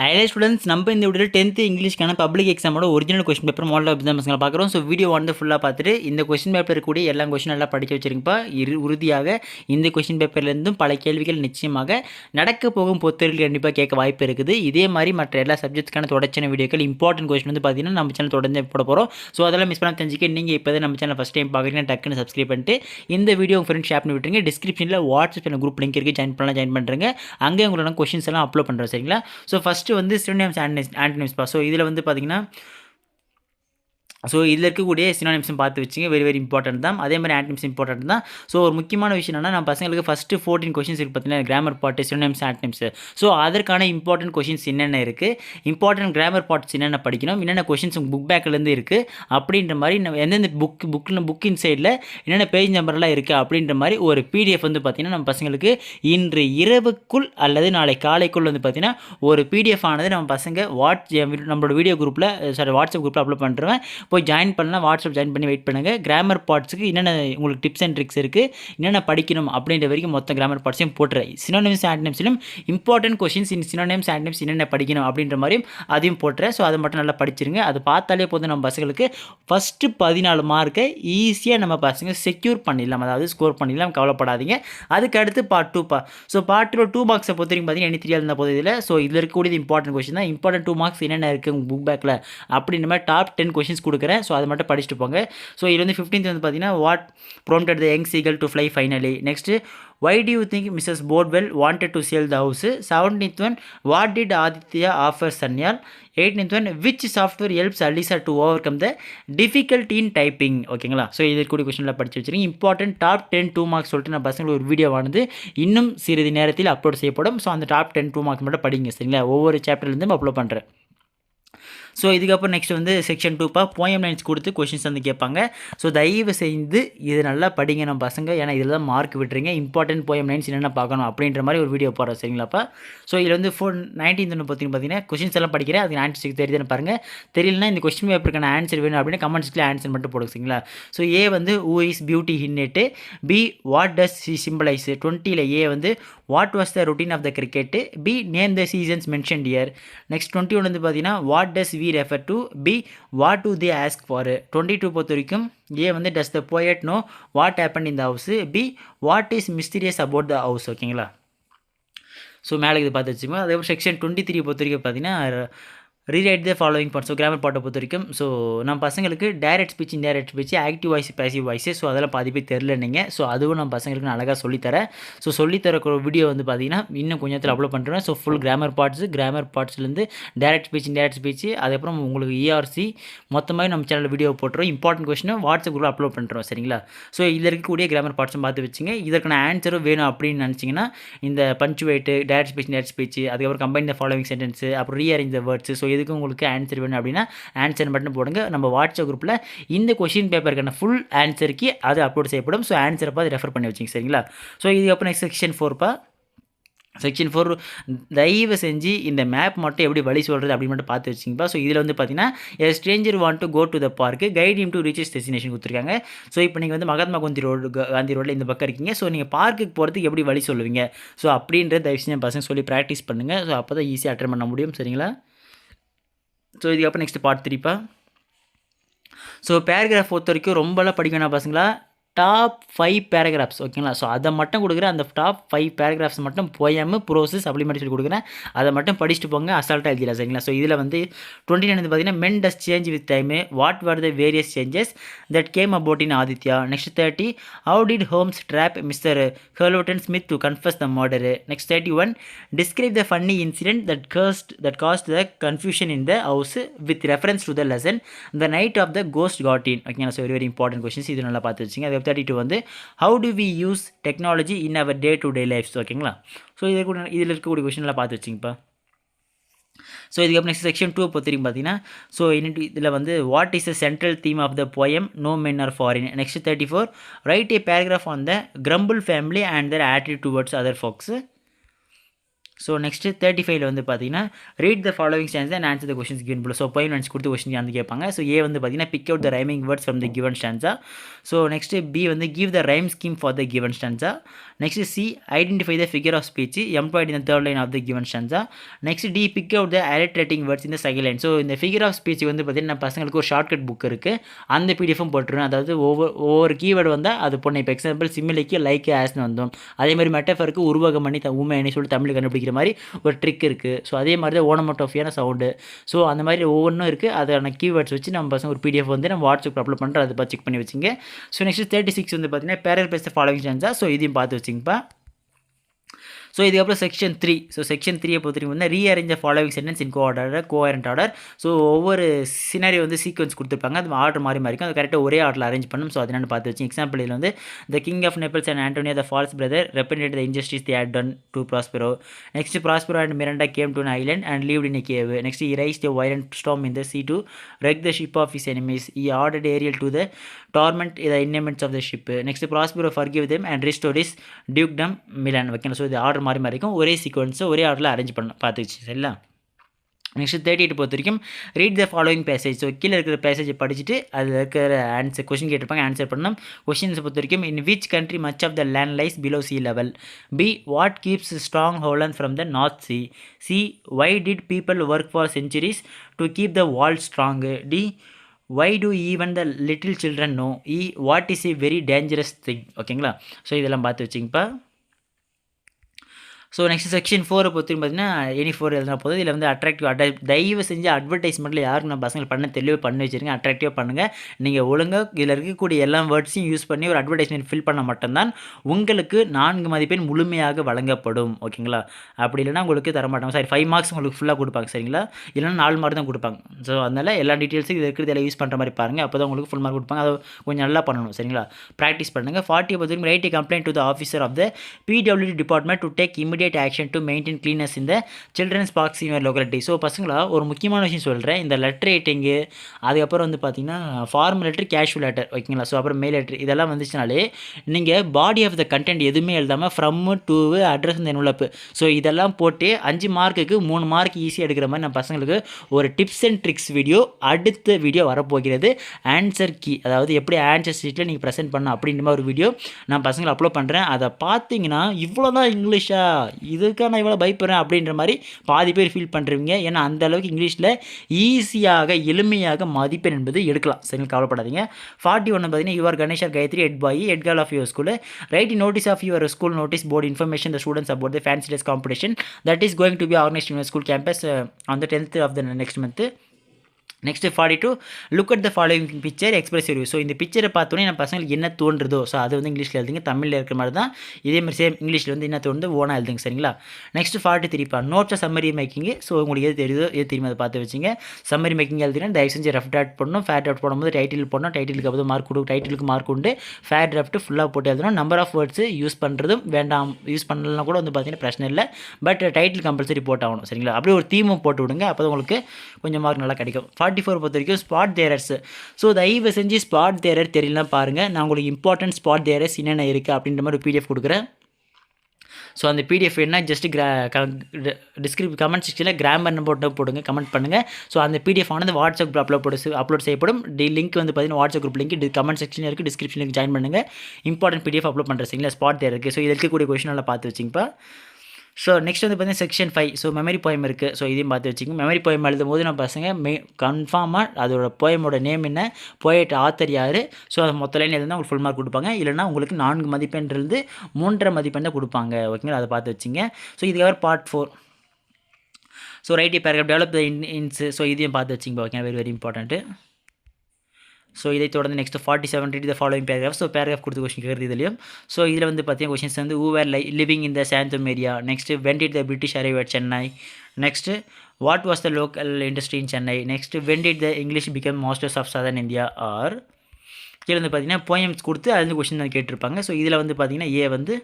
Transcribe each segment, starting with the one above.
Highlight students நம்ம இந்த வீடியோவில் 10th இங்கிலீஷ்க்கான பப்ளிக் எக்ஸாமோட original question paper model of பசங்களை பார்க்குறோம். ஸோ வீடியோ வந்து ஃபுல்லாக பார்த்துட்டு இந்த கொஸ்டின் பேப்பர் இருக்கக்கூடிய எல்லா கொஸ்டின் நல்லா படிக்க வச்சிருங்கப்பா. உறுதியாக இந்த கொஸ்டின் பேப்பர்லேருந்தும் பல கேள்விகள் நிச்சயமாக நடக்க போகும் பொத்தர்கள் கண்டிப்பாக கேட்க வாய்ப்பு இருக்குது. இதே மாதிரி மற்ற எல்லா சப்ஜெக்ட்ஸ்க்கான தொடர்ச்சியான வீடியோக்கள் இம்பார்ட்டன்ட் கொஸ்டின் வந்து பார்த்தீங்கன்னா நம்ம சேனல் தொடர்ந்து போட போகிறோம். ஸோ அதெல்லாம் மிஸ் பண்ண தெரிஞ்சுக்க நீங்கள் இப்போ தான் நம்ம சேனல் ஃபஸ்ட் டைம் பார்க்குறீங்கன்னா டக்குன்னு சப்ஸ்கிரைப் பண்ணிட்டு இந்த வீடியோ உங்கள் ஃப்ரெண்ட்ஸ் ஷேர் பண்ணி விட்டுருங்க. டிஸ்கிரிப்ஷனில் வாட்ஸ்அப் சேனல் குரூப் லிங்க் இருக்குது, ஜாயின் பண்ணுறேங்க. அங்கே உங்களோட கொஸ்டின்ஸ் எல்லாம் அப்லோட் பண்ணுறோம். சரிங்களா? ஸோ ஃபஸ்ட்டு வந்து சினோனிம்ஸ் ஆன்டனிம்ஸ் பா. ஸோ இதில் வந்து பார்த்தீங்கன்னா ஸோ இதில் இருக்கக்கூடிய சினோனிம்ஸும் பார்த்து வச்சுங்க. வெரி இம்பார்ட்டன்ட் தான். அதே மாதிரி ஆன்டனிம்ஸ் இம்பார்ட்டன்ட் தான். ஸோ ஒரு முக்கியமான விஷயம் என்னன்னா, நம்ம பசங்களுக்கு ஃபஸ்ட்டு 14 கொஷின்ஸ் இருக்குது பார்த்தீங்கன்னா, grammar part, synonyms, antonyms. So அதற்கான இம்பார்ட்டன்ட் கொஷின்ஸ் என்னென்ன இருக்குது, இம்பார்ட்டன்ட் கிராமர் பார்ட்ஸ் என்னென்ன படிக்கணும், என்னென்ன கொஷின்ஸ் உங்கள் புக் பேக்லேருந்து இருக்குது அப்படின்ற மாதிரி எந்தெந்த புக் இன்சைடில் என்னென்ன பேஜ் நம்பர்லாம் இருக்குது அப்படின்ற மாதிரி ஒரு பிடிஎஃப் வந்து பார்த்திங்கன்னா நம்ம பசங்களுக்கு இன்று இரவுக்குள் அல்லது நாளை காலைக்குள் வந்து பார்த்திங்கன்னா ஒரு பிடிஎஃப் ஆனது நம்ம பசங்க நம்மளோட வீடியோ குரூப்பில் வாட்ஸ்அப் குரூப்பில் அப்லோட் பண்ணுறேன். போய் ஜாயின் பண்ணலாம். வாட்ஸ்அப் ஜாயின் பண்ணி வெயிட் பண்ணுங்கள். கிராமர் பார்ட்ஸுக்கு என்னென்ன உங்களுக்கு டிப்ஸ் அண்ட் ட்ரிக்ஸ் இருக்குது, என்னென்ன படிக்கணும் அப்படின்ற வரைக்கும் மொத்த கிராமர் பார்ட்ஸையும் போட்டுறேன். Synonyms ஆன்டனிம்ஸ்லையும் important questions synonyms antonyms என்னென்ன படிக்கணும் அப்படின்ற மாதிரியும் அதையும் போட்டுறேன். ஸோ அதை மட்டும் நல்லா படிச்சிருங்க. அது பார்த்தாலே போதும் நம்ம பசங்களுக்கு ஃபஸ்ட்டு 14 மார்க்கை ஈஸியாக நம்ம பசங்க செக்யூர் பண்ணிடலாம், அதாவது ஸ்கோர் பண்ணிடலாம். கவலைப்படாதீங்க. அதுக்கு அடுத்து பார்ட் 2 பா. ஸோ பார்ட் 2 மார்க்ஸை பொறுத்த வரைக்கும் பார்த்தீங்கன்னா என்ன தெரியாது போது இதில். ஸோ இதில் இருக்கக்கூடியது இம்பார்ட்டன்ட் கொஷின் தான். இம்பார்ட்டன்ட் 2 மார்க்ஸ் என்னென்ன இருக்குது உங்கள் புக் பேக்கில் அப்படின்ற மாதிரி டாப் 10 கொஷின்ஸ் கொடுக்குறேன். ஸோ அதை மட்டும் படிச்சுட்டு போங்க. ஸோ இது வந்து 15th வந்து பார்த்தீங்கன்னா what prompted the young seagull to fly finally. Next why do you think Mrs. Bodwell wanted to sell the house? 17th one, what did Aditya offer Sanyal? 18th one, which software helps Alisa to overcome the difficulty in typing? ஓகேங்களா? So இது கூடிய கொஸ்டின்லாம் படிச்சு வச்சுருங்க. Important top 10 2 marks சொல்லிட்டு நான் பசங்களுக்கு ஒரு வீடியோவானது இன்னும் சிறிது நேரத்தில் அப்லோட் செய்யப்படும். ஸோ அந்த டாப் 10 2 மார்க்ஸ் மட்டும் படிங்க. சரிங்களா? ஒவ்வொரு சாப்டர்லேருந்தும் அப்லோட் பண்ணுறேன். ஸோ இதுக்கப்புறம் நெக்ஸ்ட் வந்து செக்ஷன் 2 பா. போயம் லைன்ஸ் கொடுத்து கொஷின்ஸ் வந்து கேட்பாங்க. ஸோ தயவு செய்து இது நல்லா படிங்க நம்ம பசங்க. ஏன்னா இதில் தான் மார்க் விட்டுறீங்க. இம்பார்ட்டன்ட் போயம் லைன்ஸ் என்னென்ன பார்க்கணும் அப்படின்ற மாதிரி ஒரு வீடியோ போடுறோம். சரிங்களாப்பா? ஸோ இதில் வந்து 19th பார்த்தீங்கன்னா கொஷின்ஸ் எல்லாம் படிக்கிறேன். அதுக்கு ஆன்சர் தெரியுதுன்னு பாருங்கள். தெரியலனா இந்த கொஸ்டின் பேப்பருக்கான ஆன்சர் வேணும் அப்படின்னா கமெண்ட்ஸ்க்கு ஆன்சர் மட்டும் போடுங்க. சரிங்களா? ஸோ ஏ வந்து who is beauty innate, B what does C symbolise. 20ல் ஏ வந்து what was the routine of the cricket, B name the seasons mentioned year. Next 21 வந்து பார்த்தீங்கன்னா what does we refer to, B what do they ask for. 22 பொறுத்த வரைக்கும் A வந்து does the poet know what happen in the house, B what is mysterious about the house. ஓகேங்களா? So மேலே இது பார்த்து வச்சுக்கோங்க. அதே செக்ஷன் 23 பொறுத்த வரைக்கும் பார்த்தீங்கன்னா rewrite the following part. So grammar பார்ட்டை பொறுத்த வரைக்கும் ஸோ நம்ம பசங்களுக்கு direct speech, indirect speech, active voice, passive voice. So அதெல்லாம் பாதி பேர் தெரில நீங்கள். ஸோ அதுவும் நம்ம பசங்களுக்கு நான் அழகாக சொல்லித்தரேன். ஸோ சொல்லித்தர வீடியோ வந்து பார்த்தீங்கன்னா இன்னும் கொஞ்சம் நேரத்தில் அப்லோட் பண்ணுறேன். ஸோ ஃபுல் கிராமர் பார்ட்ஸ்லேருந்து டைரக்ட் ஸ்பீச், இன்டைரக்ட் ஸ்பீச், அதுக்கப்புறம் உங்களுக்கு ERC மொத்தமாக நம்ம சேனலில் வீடியோ போட்டுறோம். இம்பார்ட்டன்ட் கொஸ்டினும் வாட்ஸ்அப் குரூப்பில் அப்லோட் பண்ணுறோம். சரிங்களா? ஸோ இதில் இருக்கக்கூடிய கிராமர் பார்ட்ஸும் பார்த்து வச்சுங்க. இதற்கான ஆன்சரும் வேணும் அப்படின்னு நினச்சிங்கன்னா இந்த பஞ்சுவேட்டு, டைரக்ட் ஸ்பீச், இன்டைரக்ட் ஸ்பீச், அதுக்கப்புறம் கம்பைன் த ஃபாலோவிங் சென்டென்ஸ், அப்புறம் ரீஅரேஞ்ச் த வேர்ட்ஸ். ஸோ இதுக்கு உங்களுக்கு ஆன்சர் வேணும் அப்படின்னா ஆன்சர் மட்டும் போடுங்க. நம்ம வாட்ஸ்அப் குரூப்பில் இந்த கொஸ்டின் பேப்பருக்கான ஃபுல் ஆன்சருக்கு அது அப்லோட் செய்யப்படும். ஸோ ஆன்சரை பார்த்து ரெஃபர் பண்ணி வச்சிங்க. சரிங்களா? ஸோ இதுக்கப்புறம் நெக்ஸ்ட் செக்ஷன் 4 பா. செக்ஷன் 4 தயவு செஞ்சு இந்த மேப் மட்டும் எப்படி வழி சொல்கிறது அப்படின்னு மட்டும் பார்த்து வச்சிங்கப்பா. ஸோ இதில் வந்து பார்த்தீங்கன்னா a stranger want to go to the park, guide him to reach is destination கொடுத்துருக்காங்க. ஸோ இப்போ நீங்கள் வந்து மகாத்மா காந்தி ரோடில் இந்த பக்கம் இருக்கீங்க. ஸோ நீங்கள் பார்க்குக்கு போகிறதுக்கு எப்படி வழி சொல்லுவீங்க? ஸோ அப்படின்ற தயவு செஞ்சு பசங்க சொல்லி ப்ராக்டிஸ் பண்ணுங்கள். ஸோ அப்போ தான் ஈஸியாக அட்டன் பண்ண முடியும். சரிங்களா? ஸோ இதுக்கப்புறம் நெக்ஸ்ட் பார்ட் 3 பா. ஸோ பேராகிராஃப் பொறுத்த வரைக்கும் ரொம்பலாம் படிக்கணும் பசங்களா. Top 5 paragraphs. ஓகேங்களா? ஸோ அதை மட்டும் கொடுக்குறேன். அந்த டாப் 5 பேராகிராஃப்ஸ் மட்டும் போயம், ப்ரோஸ், சப்ளிமெண்ட்ரி சொல்லி கொடுக்குறேன். அதை மட்டும் படிச்சுட்டு போங்க. அசால்ட்டாக எழுதிடலாம். சரிங்களா? ஸோ இதில் வந்து 29 வந்து பார்த்தீங்கன்னா men does change with time, what were the various changes that came about in Aditya. Next 30, how did Holmes trap mister Herlotton Smith to confuse the murder. Next 31, describe the funny incident that caused the confusion in the house with reference to the lesson the night of the ghost got in. ஓகேங்களா? So very important questions. இது நல்லா பார்த்து வச்சுங்க. 32 வந்து how do we use technology in our day to day lives. ஓகேங்களா? So இதில் இருக்கக்கூடிய கொஸ்டின்லாம் பார்த்து வச்சுங்கப்பா. ஸோ இதுக்கப்புறம் நெக்ஸ்ட் செக்ஷன் 2 பொறுத்திருக்கும் பார்த்தீங்கன்னா ஸோ இதில் வந்து what is the central theme of the poem no men are foreign. Next 34, write a paragraph on the grumble family and their attitude towards other folks. So next 35 வந்து பார்த்தீங்கன்னா read the following stanza and answer the questions given below. So poem ஒன்ஸ் கொடுத்து question வந்து கேட்பாங்க. So A வந்து பார்த்தீங்கன்னா pick out the rhyming words from the given stanza. So next B வந்து give the rhyme scheme for the given stanza. Next C identify the figure of speech employed in the third line of the given stanza. Next D pick out the alliterating words இந்த second line. So இந்த figure of speech வந்து பார்த்தீங்கன்னா பசங்களுக்கு ஒரு shortcut book இருக்குது, அந்த பிடிஎஃபும் போட்டுருவேன். அதாவது ஒவ்வொரு கீவேர்டு வந்தால் அது பொண்ணு. இப்போ எக்ஸாம்பிள் சிமிலிக்கு லைக் ஆஸ்னு வந்தோம், அதே மாதிரி மெட்டஃபருக்கு உருவகம் பண்ணி ஊமைன்னு சொல்லி தமிழ் கண்டுபிடிக்கிற மாதிரி ஒரு ட்ரிக் இருக்குது. ஸோ அதே மாதிரி தான் ஓனமோட்டோஃபியான சவுண்டு. ஸோ அந்த மாதிரி ஒவ்வொன்றும் இருக்குது. அதான கீவேர்ட்ஸ் வச்சு நம்ம பசங்க ஒரு பிடிஎஃப் வந்து நம்ம வாட்ஸ்அப் அப்லோட் பண்ணுறோம், அதை பார்த்து செக் பண்ணி வச்சுங்க. ஸோ நெக்ஸ்ட் 36 வந்து பார்த்தீங்கன்னா paraphrase following stanza. So இதையும் பார்த்து வச்சுங்கப்பா. ஸோ இதுக்கப்புறம் செக்ஷன் 3. ஸோ செக்ஷன் 3 பொறுத்தவரைக்கும் வந்து rearrange following sentence in coherent order. So ஒவ்வொரு சினாரியோ வந்து சீக்வன்ஸ் கொடுத்துருப்பாங்க, அது ஆர்டர் மாதிரி இருக்கும், அது கரெக்டாக ஒரே ஆர்டரில் அரேஞ்ச் பண்ணும். ஸோ அது என்னென்னு பார்த்து வச்சு எக்ஸாம்பிள் இதில் வந்து the king of Naples and Antonio the false brother represented the injustice they had done to Prospero. Next Prospero and Miranda came to an island and lived in a cave. Next he raised a violent storm in the sea to wreck the ship of his enemies. He ordered Ariel to the torment the inmates of the ship. Next Prospero forgive them and restore his dukedom Milan. Okay, so இது order மாதிரி இருக்கும், ஒரே சீக்வன்ஸை ஒரே ஆர்டரில் arrange பண்ண பார்த்துச்சு. சரிங்களா? Next 38 பொறுத்த வரைக்கும் read the following passage. So கீழே இருக்கிற பேசேஜை படிச்சுட்டு அதில் இருக்கிற ஆன்சர் கொஸ்டின் கேட்டிருப்பாங்க, ஆன்சர் பண்ணணும். கொஸ்டின்ஸை பொறுத்த வரைக்கும் in which country much of the land lies below sea level. B what keeps strong Holland from the north sea. C why did people work for centuries to keep the wall strong. D why do even the little children know. What is a very dangerous thing. ஓகேங்களா? So இதெல்லாம் பார்த்து வச்சிங்கப்பா. So next section 4 பொறுத்தவரைக்கும் பார்த்தீங்கன்னா any 4 எழுதினா போதும். இதில் வந்து attractive தயவு செஞ்சு அட்வர்டைஸ்மெண்ட்டில் யாருக்கு நம்ம பசங்களை பண்ண தெளிவாக பண்ணி வச்சுருங்க, அட்ராக்டிவாக பண்ணுங்கள். நீங்கள் ஒழுங்காக இதில் இருக்கக்கூடிய எல்லா வேர்ட்ஸையும் யூஸ் பண்ணி ஒரு அட்வர்டைஸ்மெண்ட் ஃபில் பண்ண மட்டும்தான் உங்களுக்கு 4 மதிப்பெண் முழுமையாக வழங்கப்படும். ஓகேங்களா? அப்படி இல்லைனா உங்களுக்கு தரமாட்டாங்க. சாரி 5 மார்க்ஸ் உங்களுக்கு ஃபுல்லாக கொடுப்பாங்க. சரிங்களா? இல்லைனா 4 மார்க் தான் கொடுப்பாங்க. ஸோ அதனால் எல்லா டீட்டெயில்ஸும் இது இருக்கிறது எல்லாம் யூஸ் பண்ணுற மாதிரி பாருங்கள், அப்போ தான் உங்களுக்கு ஃபுல் மார்க் கொடுப்பாங்க. அதை கொஞ்சம் நல்லா பண்ணணும். சரிங்களா? ப்ராக்டிஸ் பண்ணுங்கள். 40 பொறுத்தவரைக்கும் write a complaint to the officer of the PWD department to take immediate action to maintain cleanliness in the children's parks in your locality. So பசங்களா ஒரு முக்கியமான விஷயம் சொல்கிறேன். இந்த லெட்டர் ரைட்டிங்கு, அதுக்கப்புறம் வந்து பார்த்தீங்கன்னா ஃபார்மல் லெட்டர், கேஷுவல் லெட்டர், ஓகேங்களா? ஸோ அப்புறம் மெயில் லெட்டர், இதெல்லாம் வந்துச்சுனாலே நீங்கள் பாடி ஆஃப் த கண்டென்ட் எதுவுமே எழுதாமல் ஃப்ரம் டு அட்ரஸ் இந்த என்வலப்பு, ஸோ இதெல்லாம் போட்டு 5 மார்க்குக்கு 3 மார்க் ஈஸியாக எடுக்கிற மாதிரி நான் பசங்களுக்கு ஒரு டிப்ஸ் அண்ட் ட்ரிக்ஸ் வீடியோ அடுத்த வீடியோ வரப்போகிறது. ஆன்சர் கீ, அதாவது எப்படி ஆன்சர் ஷீட்டில் நீங்கள் ப்ரெசென்ட் பண்ணணும் அப்படின்ற மாதிரி ஒரு வீடியோ நான் பசங்களை அப்லோட் பண்ணுறேன். அதை பார்த்தீங்கன்னா இவ்வளோ தான் இங்கிலீஷா, இதுக்காக நான் இவ்வளோ பயப்படுறேன் அப்படின்ற மாதிரி பாதி பேர் ஃபீல் பண்ணுறீங்க. ஏன்னா அந்த அளவுக்கு இங்கிலீஷில் ஈஸியாக எளிமையாக மதிப்பெண் என்பது எடுக்கலாம். சரி, கவலைப்படாதீங்க. 41 பார்த்தீங்கன்னா your Ganesh or Gayatri head boy head girl of your school write notice of your school notice board information the students about the fancy dress competition that is going to be organised in school campus on the 10th of the next month. Next 42 look at the following picture express review. So இந்த பிக்சரை பார்த்தோன்னே நம்ம பசங்களுக்கு என்ன தோன்றுதோ, so அது வந்து இங்கிலீஷில் எழுதுங்க. தமிழில் இருக்கிற மாதிரி தான் இதேமாதிரி சேம் இங்கிலீஷில் வந்து என்ன தோணுது ஓனாக எழுதுங்க. சரிங்களா? Next 43 notes summary making. So உங்களுக்கு எது தெரியுதோ எது தெரியுமா அதை பார்த்து வச்சுங்க. சம்மரி மேக்கிங் எழுதுனா தயவு செஞ்சு ரஃப் ட்ராஃப்ட் பண்ணணும். ஃபேர் ட்ராஃப்ட் போடும்போது டைட்டில் போடணும், டைட்டிலுக்கு அப்போ மார்க் கொடு, டைட்டிலுக்கு மார்க் உண்டு. ஃபேர் ட்ராஃப்ட் ஃபுல்லாக போட்டு எழுதணும். நம்பர் ஆஃப் வேர்ட்ஸ் யூஸ் பண்ணுறதும் வேண்டாம், யூஸ் பண்ணலாம் கூட வந்து பார்த்தீங்கன்னா பிரச்சனை இல்லை, பட் டைட்டில் கம்பல்சரி போட்டாகணும். சரிங்களா? அப்படியே ஒரு தீமும் போட்டு விடுங்க, அப்போ தான் உங்களுக்கு கொஞ்சம் மார்க் நல்லா கிடைக்கும். 44 பொறுத்த வரைக்கும் ஸ்பாட் தேரர்ஸ். ஸோ தயவு செஞ்சு ஸ்பாட் தேரர் தெரியலாம் பாருங்கள். நான் உங்களுக்கு இம்பார்ட்டன்ட் ஸ்பாட் தேரர்ஸ் என்னென்ன இருக்குது அப்படின்ற மாதிரி ஒரு பிடிஎஃப் கொடுக்குறேன். ஸோ அந்த பிடிஎஃப் என்ன ஜஸ்ட் கமெண்ட் செக்ஷனில் கிராமர் போடுங்க, கமெண்ட் பண்ணுங்கள். ஸோ அந்த பிடிஎஃப் ஆனது வாட்ஸ்அப் அப்லோட் செய்யப்படும். லிங்க் வந்து பார்த்தீங்கன்னா வாட்ஸ்அப் குரூப் லிங்க் கமெண்ட் செக்ஷனில் இருக்குது, டிஸ்கிரிப்ஷனுக்கு ஜாயின் பண்ணுங்கள். இம்பார்ட்டன்ட் பிடிஎஃப் அப்லோட் பண்ணுற சரிங்களா? ஸ்பாட் தேர் இருக்குது. ஸோ இது இருக்கக்கூடிய கொஸ்டின் எல்லாம் பார்த்து வச்சிங்கப்பா. ஸோ நெக்ஸ்ட் வந்து பார்த்தீங்கன்னா செக்ஷன் 5. ஸோ மெமரி போயம் இருக்குது. ஸோ இதையும் பார்த்து வச்சுக்கோங்க. மெமரி போயம் எழுதும் போது நம்ம பசங்க கன்ஃபார்மாக அதோட போயமோட நேம் என்ன, போயட் ஆத்தர் யார், ஸோ அது மொத்த லைன் எழுதுனா உங்களுக்கு ஃபுல் மார்க் கொடுப்பாங்க. இல்லைனா உங்களுக்கு 4 மதிப்பெண்ணிலிருந்து 3.5 மதிப்பெண் தான் கொடுப்பாங்க. ஓகேங்களா? அதை பார்த்து வச்சுங்க. ஸோ இதுக்காக part 4. So write paragraph develop the hints. So இதையும் பார்த்து வச்சுங்க. Okay, very very important. So இதை தொடர்ந்து next 47 read the following paragraph. So paragraph கொடுத்து கொஸ்டின் கேட்குறது இதுலையும். ஸோ இதில் வந்து பார்த்தீங்கன்னா கொஸ்டின்ஸ் வந்து who were living in the Santhome area. Next when did the British arrive at Chennai. Next what was the local industry in Chennai. Next when did the English become masters of southern India. Or கீழே வந்து பார்த்தீங்கன்னா poems கொடுத்து அதுலேருந்து question வந்து கேட்டிருப்பாங்க. So இதில் வந்து பார்த்தீங்கன்னா ஏ வந்து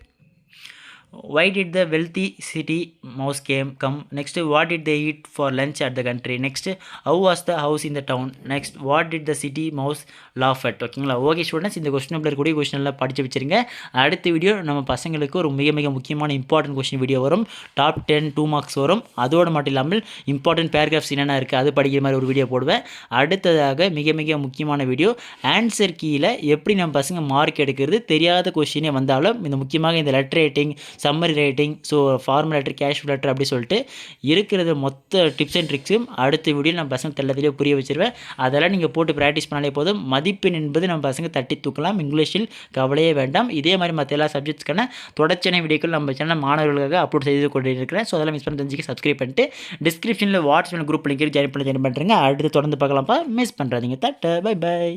why did the wealthy city mouse come? Next, what did they eat for lunch at the country? Next, how was the house in the town? Next, what did the city mouse laugh at? ஓகேங்களா? Okay students, இந்த question paper கூடிய question எல்லாம் படித்து வச்சுருங்க. அடுத்த video நம்ம பசங்களுக்கு ஒரு மிக மிக முக்கியமான இம்பார்ட்டன்ட் கொஸ்டின் வீடியோ வரும். டாப் 10 2 மார்க்ஸ் வரும். அதோடு மட்டும் இல்லாமல் இம்பார்ட்டன்ட் பேராகிராஃப்ஸ் என்னென்ன இருக்குது அது படிக்கிற மாதிரி ஒரு வீடியோ போடுவேன். அடுத்ததாக மிக மிக முக்கியமான வீடியோ, ஆன்சர் கீழே எப்படி நம்ம பசங்க மார்க் எடுக்கிறது, தெரியாத கொஸ்டினே வந்தாலும் இந்த முக்கியமாக இந்த letter writing, summary writing, so formal letter, casual letter அப்படி சொல்லிட்டு இருக்கிறது மொத்த டிப்ஸ் அண்ட் ட்ரிக்ஸும் அடுத்த வீடியோ நம்ம பசங்க தெளிவாக புரிய வச்சிருவேன். அதெல்லாம் நீங்கள் போட்டு ப்ராக்டிஸ் பண்ணாலே போதும். மதிப்பெண் என்பது நம்ம பசங்க தட்டி தூக்கலாம். இங்கிலீஷில் கவலையே வேண்டாம். இதே மாதிரி மற்ற எல்லா சப்ஜெக்ட்ஸ்க்கான தொடர்ச்சியான வீடியோக்கள் நம்ம சேனல் மாணவர்களுக்காக அப்லோட் செய்து கொண்டு இருக்கிறேன். ஸோ அதெல்லாம் மிஸ் பண்ண தெரிஞ்சுக்க சப்ஸ்கிரைப் பண்ணிட்டு டிஸ்கிரிப்ஷனில் வாட்ஸ்அப் குரூப் லிங்க் ஜாயின் பண்ணுறேங்க. அடுத்து தொடர்ந்து பார்க்கலாம்ப்பா. மிஸ் பண்ணுறாதீங்க. Bye by.